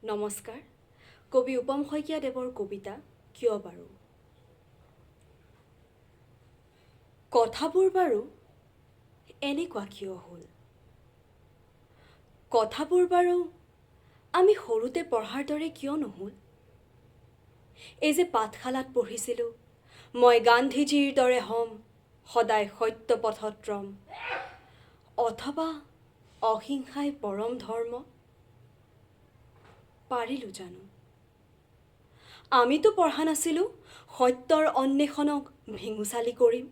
নমস্কাৰ কবি উপম শইকীয়াদেৱৰ কবিতা কিয় বাৰু কথাবোৰ বাৰু এনেকুৱা কিয় হ'ল কথাবোৰ বাৰু আমি সৰুতে পঢ়াৰ দৰে কিয় নহ'ল এই যে পাঠশালাত পঢ়িছিলোঁ মই গান্ধীজীৰ দৰে হ'ম সদায় সত্য পথত ৰম অথবা অহিংসাই পৰম ধৰ্ম পাৰিলোঁ জানো আমিতো পঢ়া নাছিলোঁ সত্যৰ অন্বেষণক ভেঙুচালি কৰিম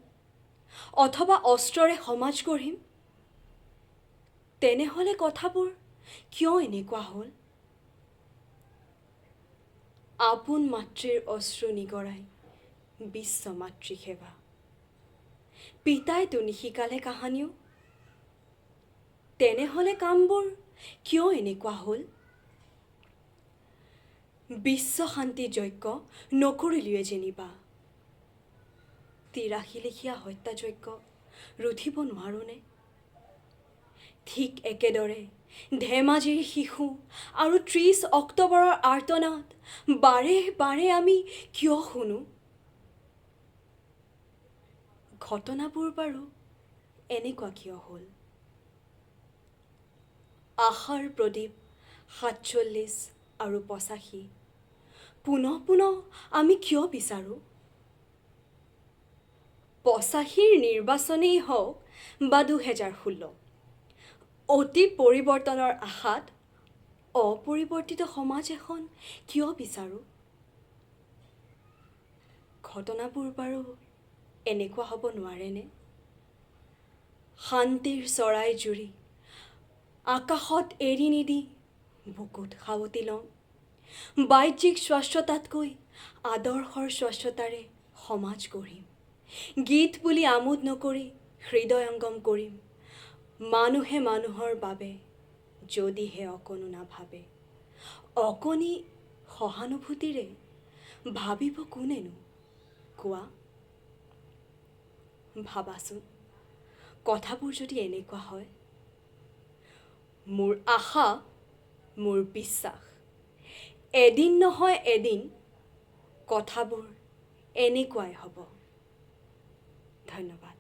অথবা অস্ত্ৰৰে সমাজ গঢ়িম তেনেহ'লে কথাবোৰ কিয় এনেকুৱা হ'ল আপোন মাতৃৰ অশ্ৰু নিগৰাই বিশ্ব মাতৃ সেৱা পিতাইতো নিশিকালে কাহানিও তেনেহ'লে কামবোৰ কিয় এনেকুৱা হ'ল বিশ্ব শান্তি যজ্ঞ নকৰিলোৱে যেনিবা ৮৩ লেখীয়া হত্যাযজ্ঞ ৰুধিব নোৱাৰোঁনে ঠিক একেদৰে ধেমাজিৰ শিশু আৰু ৩০ অক্টোবৰৰ আৰ্তনাদ বাৰে বাৰে আমি কিয় শুনো ঘটনাবোৰ বাৰু এনেকুৱা কিয় হ'ল আশাৰ প্ৰদীপ ৪৭ আৰু ৮৫ পুনঃ পুনঃ আমি কিয় বিচাৰোঁ ৮৫ৰ নিৰ্বাচনেই হওক বা ২০১৬ অতি পৰিৱৰ্তনৰ আশাত অপৰিৱৰ্তিত সমাজ এখন কিয় বিচাৰোঁ ঘটনাবোৰ বাৰু এনেকুৱা হ'ব নোৱাৰেনে শান্তিৰ চৰাই জুৰি আকাশত এৰি নিদি বুকুত সাৱটি ল'ম বাহ্যিক স্বচ্ছতাতকৈ আদৰ্শৰ স্বচ্ছতাৰে সমাজ গঢ়িম গীত বুলি আমোদ নকৰি হৃদয়ংগম কৰিম মানুহে মানুহৰ বাবে যদিহে অকণো নাভাবে অকণি সহানুভূতিৰে ভাবিব কোনেনো কোৱা ভাবাচোন কথাবোৰ যদি এনেকুৱা হয় মোৰ আশা মোৰ বিশ্বাস এদিন নহয় এদিন কথাবোৰ এনেকুৱাই হ'ব ধন্যবাদ